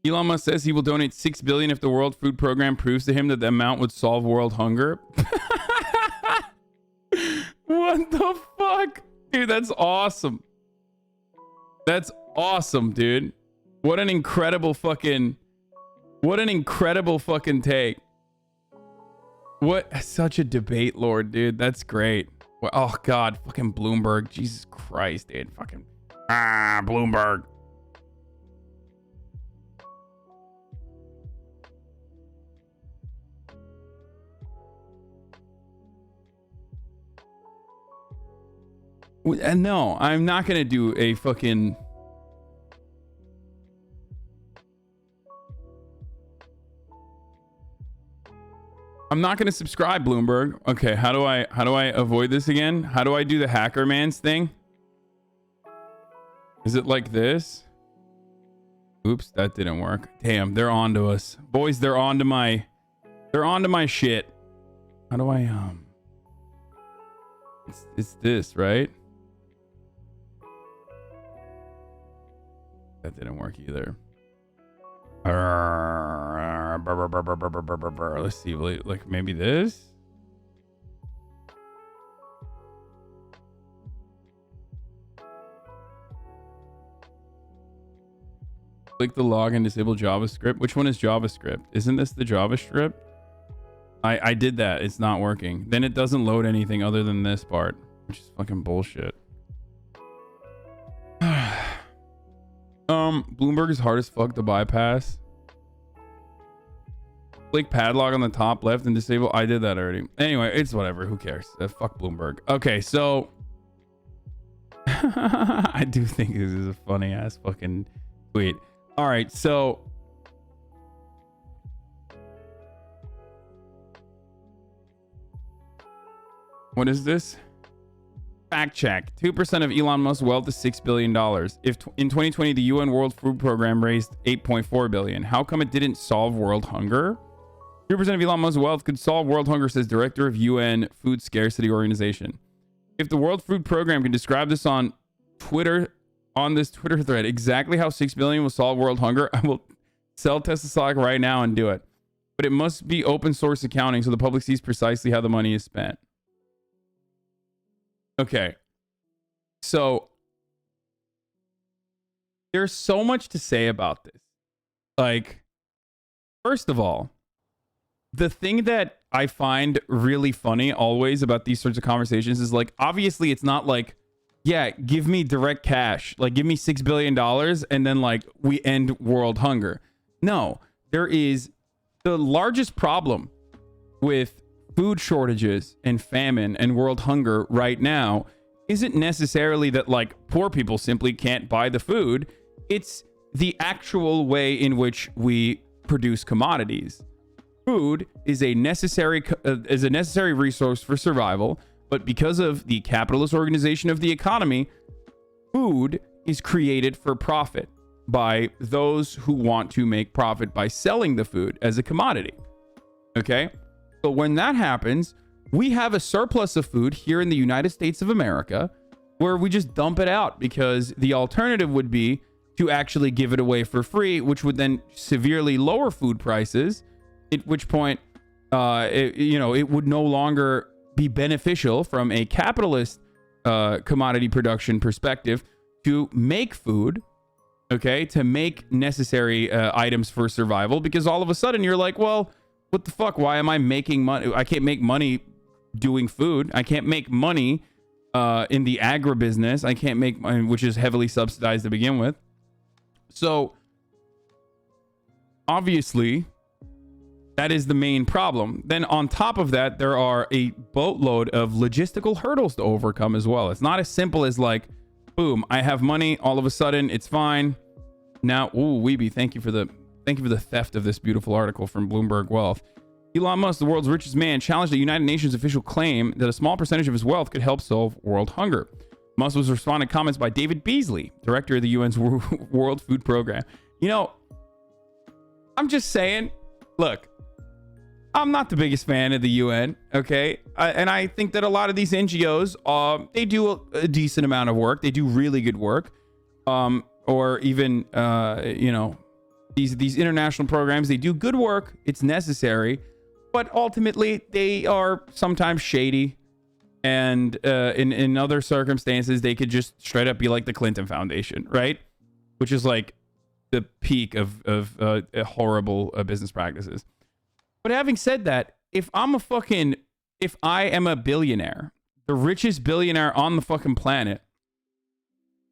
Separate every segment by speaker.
Speaker 1: Elon Musk says he will donate $6 billion if the World Food Program proves to him that the amount would solve world hunger. What the fuck? Dude, that's awesome. That's awesome, dude. What an incredible fucking take. What such a debate lord, dude. That's great. Oh god, fucking Bloomberg. Jesus Christ, dude. Fucking Bloomberg. No, I'm not gonna do a fucking... I'm not gonna subscribe, Bloomberg. Okay, how do I avoid this again? How do I do the hacker man's thing? Is it like this? Oops, that didn't work. Damn, they're on to us. Boys, they're on to my shit. How do I it's this, right? That didn't work either. Let's see, like maybe this. Click the log and disable JavaScript. Which one is JavaScript? Isn't this the JavaScript? I did that. It's not working. Then it doesn't load anything other than this part, which is fucking bullshit. Bloomberg is hard as fuck to bypass. Click padlock on the top left and disable. I did that already. Anyway, it's whatever. Who cares? Fuck Bloomberg. Okay, so I do think this is a funny ass fucking tweet. All right, so what is this? Fact check. 2% of Elon Musk's wealth is $6 billion. If in 2020, the UN World Food Program raised $8.4 billion. How come it didn't solve world hunger? 2% of Elon Musk's wealth could solve world hunger, says director of UN Food Scarcity Organization. If the World Food Program can describe this on Twitter, on this Twitter thread, exactly how $6 billion will solve world hunger, I will sell Tesla stock right now and do it. But it must be open source accounting so the public sees precisely how the money is spent. Okay, so there's so much to say about this. Like, first of all, the thing that I find really funny always about these sorts of conversations is like, obviously it's not like, yeah, give me direct cash, like give me $6 billion and then like we end world hunger. No, there is the largest problem with food shortages and famine and world hunger right now isn't necessarily that like poor people simply can't buy the food. It's the actual way in which we produce commodities. Food is a necessary resource for survival, but because of the capitalist organization of the economy, food is created for profit by those who want to make profit by selling the food as a commodity. Okay? So when that happens, we have a surplus of food here in the United States of America where we just dump it out because the alternative would be to actually give it away for free, which would then severely lower food prices, at which point, it would no longer be beneficial from a capitalist commodity production perspective to make food, okay, to make necessary items for survival, because all of a sudden you're like, well, what the fuck? Why am I making money? I can't make money doing food. I can't make money in the agribusiness. I can't make money, which is heavily subsidized to begin with. So obviously that is the main problem. Then on top of that, there are a boatload of logistical hurdles to overcome as well. It's not as simple as like, boom, I have money. All of a sudden it's fine. Now, ooh, Weeby, thank you for the theft of this beautiful article from Bloomberg Wealth. Elon Musk, the world's richest man, challenged the United Nations official claim that a small percentage of his wealth could help solve world hunger. Musk was responding to comments by David Beasley, director of the UN's World Food Program. You know, I'm just saying, look, I'm not the biggest fan of the UN, okay? And I think that a lot of these NGOs, they do a decent amount of work. They do really good work. Or even, these international programs, they do good work. It's necessary, but ultimately they are sometimes shady. And in other circumstances, they could just straight up be like the Clinton Foundation, right? Which is like the peak of horrible business practices. But having said that, if I am a billionaire, the richest billionaire on the fucking planet,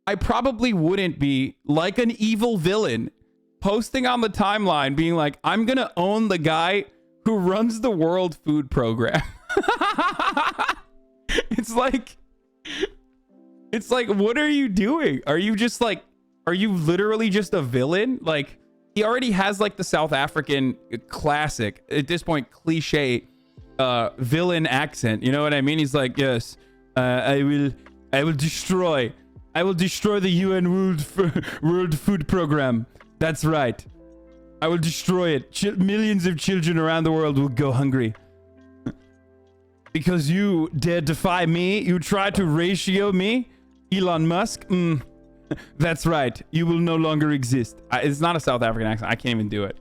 Speaker 1: I probably wouldn't be like an evil villain posting on the timeline being like, I'm going to own the guy who runs the World Food Program. It's like, what are you doing? Are you literally just a villain? Like, he already has like the South African classic, at this point, cliche villain accent. You know what I mean? He's like, yes, I will destroy the UN World Food Program. That's right. I will destroy it. Millions of children around the world will go hungry. Because you dare defy me? You try to ratio me? Elon Musk? That's right. You will no longer exist. It's not a South African accent. I can't even do it.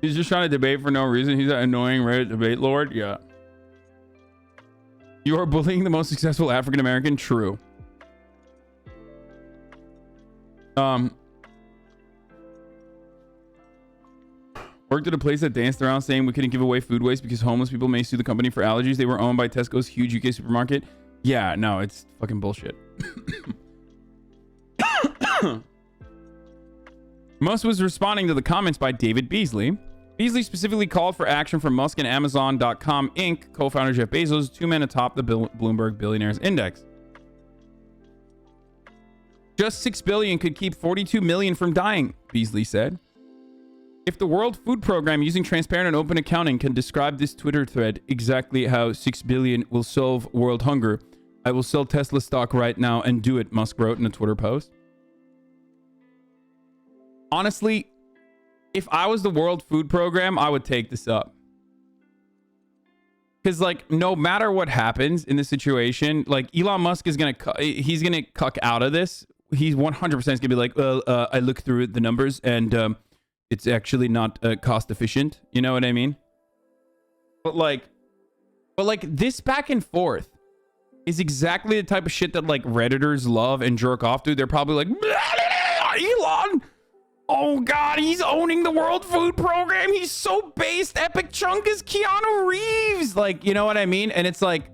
Speaker 1: He's just trying to debate for no reason. He's that annoying Reddit debate lord. Yeah. You are bullying the most successful African American. True. Worked at a place that danced around saying we couldn't give away food waste because homeless people may sue the company for allergies. They were owned by Tesco's huge UK supermarket. Yeah, no, it's fucking bullshit. Musk was responding to the comments by David Beasley. Beasley specifically called for action from Musk and Amazon.com Inc. co-founder Jeff Bezos, two men atop the Bloomberg Billionaires Index. Just 6 billion could keep 42 million from dying, Beasley said. If the World Food Program using transparent and open accounting can describe this Twitter thread exactly how 6 billion will solve world hunger, I will sell Tesla stock right now and do it, Musk wrote in a Twitter post. Honestly, if I was the World Food Program, I would take this up. Because, like, no matter what happens in this situation, like, Elon Musk is going to, he's going to cuck out of this. He's 100% going to be like, well, I looked through the numbers and it's actually not cost efficient. You know what I mean? But like this back and forth is exactly the type of shit that like Redditors love and jerk off to. They're probably like, Elon, oh God, he's owning the World Food Program. He's so based. Epic Chunk is Keanu Reeves. Like, you know what I mean? And it's like,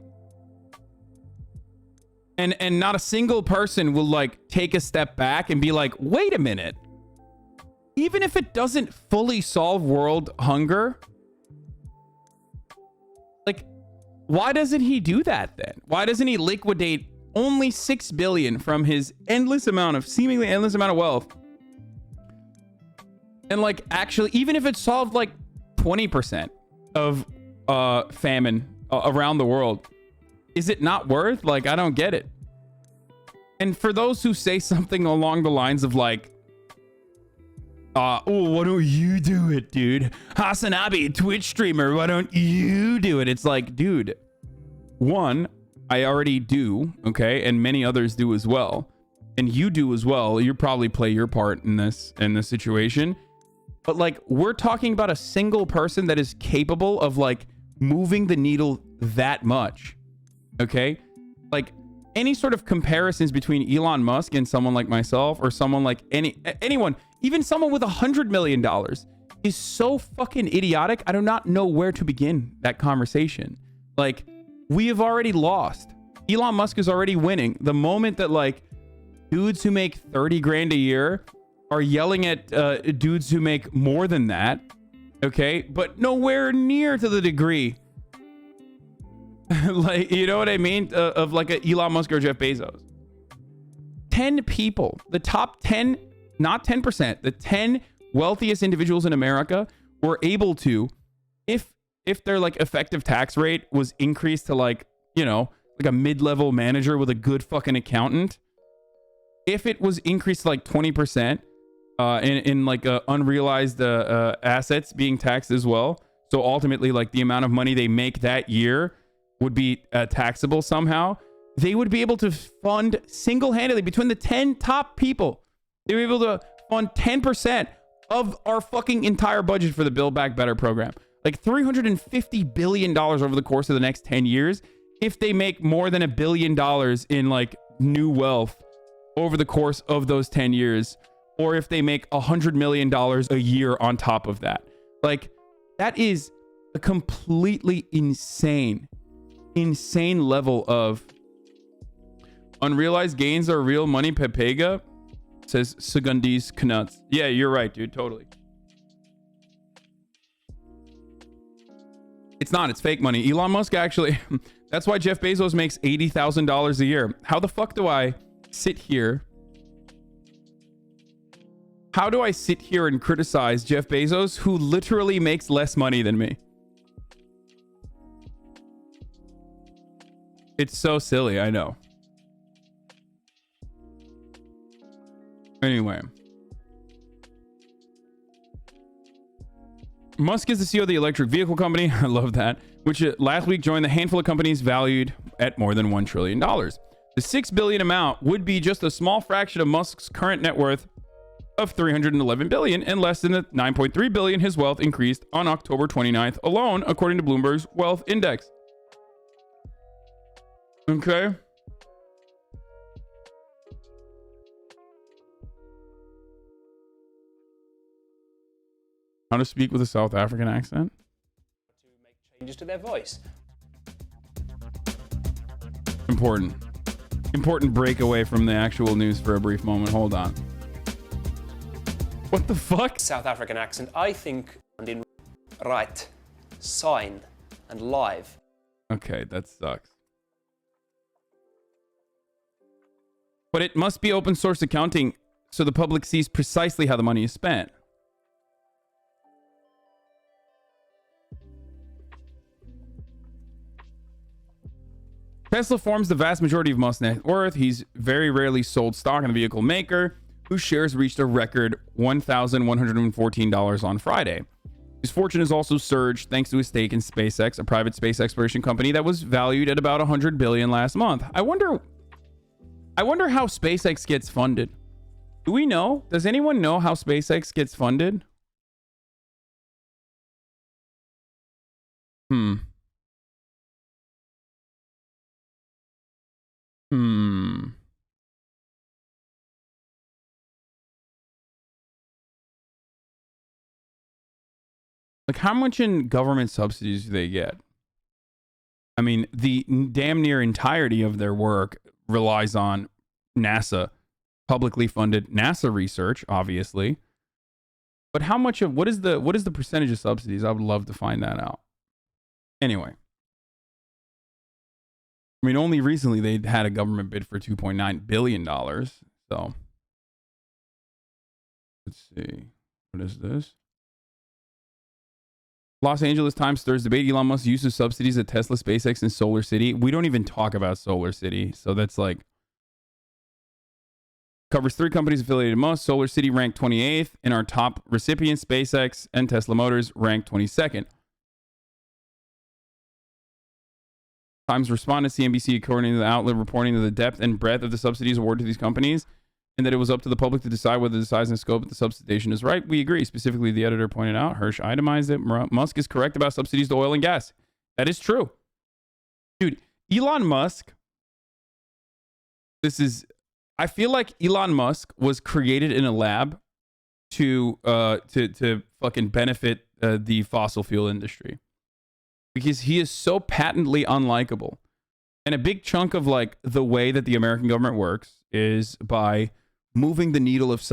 Speaker 1: and not a single person will like take a step back and be like, wait a minute. Even if it doesn't fully solve world hunger, like, why doesn't he do that then? Why doesn't he liquidate only 6 billion from his seemingly endless amount of wealth? And like, actually, even if it solved like 20% of famine around the world, is it not worth? Like, I don't get it. And for those who say something along the lines of like, oh, why don't you do it, dude? Hasanabi, Twitch streamer, why don't you do it? It's like, dude, one, I already do, okay? And many others do as well. And you do as well. You probably play your part in this situation. But like, we're talking about a single person that is capable of like moving the needle that much, okay? Like, any sort of comparisons between Elon Musk and someone like myself, or someone like anyone, even someone with $100 million, is so fucking idiotic. I do not know where to begin that conversation. Like, we have already lost. Elon Musk is already winning. The moment that like dudes who make 30 grand a year are yelling at dudes who make more than that, okay, but nowhere near to the degree like, you know what I mean, of like a Elon Musk or Jeff Bezos. 10 people, the top 10, not 10%, the 10 wealthiest individuals in America were able to, if their like effective tax rate was increased to like, you know, like a mid-level manager with a good fucking accountant, if it was increased to like 20% in like unrealized assets being taxed as well, So ultimately, like the amount of money they make that year would be taxable somehow. They would be able to fund single-handedly between the 10 top people. They would be able to fund 10% of our fucking entire budget for the Build Back Better program. Like $350 billion over the course of the next 10 years if they make more than $1 billion in like new wealth over the course of those 10 years, or if they make $100 million a year on top of that. Like, that is a completely insane level of unrealized gains are real money. Pepega says Segundis Knuts. Yeah, you're right, dude. Totally. It's not. It's fake money. Elon Musk actually. That's why Jeff Bezos makes $80,000 a year. How the fuck do I sit here? How do I sit here and criticize Jeff Bezos, who literally makes less money than me? It's so silly. I know. Anyway. Musk is the CEO of the electric vehicle company. I love that. Which last week joined the handful of companies valued at more than $1 trillion. The $6 billion amount would be just a small fraction of Musk's current net worth of $311 billion and less than the $9.3 billion his wealth increased on October 29th alone, according to Bloomberg's Wealth Index. Okay. How to speak with a South African accent?
Speaker 2: To make changes to their voice.
Speaker 1: Important breakaway from the actual news for a brief moment. Hold on. What the fuck?
Speaker 2: South African accent, I think, and in right, sign, and live.
Speaker 1: Okay, that sucks. But it must be open source accounting so the public sees precisely how the money is spent. Tesla forms the vast majority of Musk's net worth. He's very rarely sold stock in the vehicle maker, whose shares reached a record $1,114 on Friday. His fortune has also surged thanks to his stake in SpaceX, a private space exploration company that was valued at about $100 billion last month. I wonder how SpaceX gets funded. Do we know? Does anyone know how SpaceX gets funded? Like, how much in government subsidies do they get? I mean, the damn near entirety of their work relies on NASA, publicly funded NASA research, obviously. But how much of what is the percentage of subsidies? I would love to find that out. Anyway. I mean, only recently they had a government bid for $2.9 billion. So, let's see. What is this? Los Angeles Times stirs debate Elon Musk's use of subsidies at Tesla, SpaceX, and Solar City. We don't even talk about Solar City. So that's like... Covers 3 companies affiliated with Musk. Solar City ranked 28th. And our top recipients, SpaceX and Tesla Motors, ranked 22nd. Times responded to CNBC, according to the outlet, reporting that the depth and breadth of the subsidies awarded to these companies and that it was up to the public to decide whether the size and scope of the subsidization is right. We agree. Specifically, the editor pointed out, Hirsch itemized it. Musk is correct about subsidies to oil and gas. That is true. Dude, Elon Musk, I feel like Elon Musk was created in a lab to fucking benefit the fossil fuel industry. Because he is so patently unlikable. And a big chunk of like the way that the American government works is by moving the needle of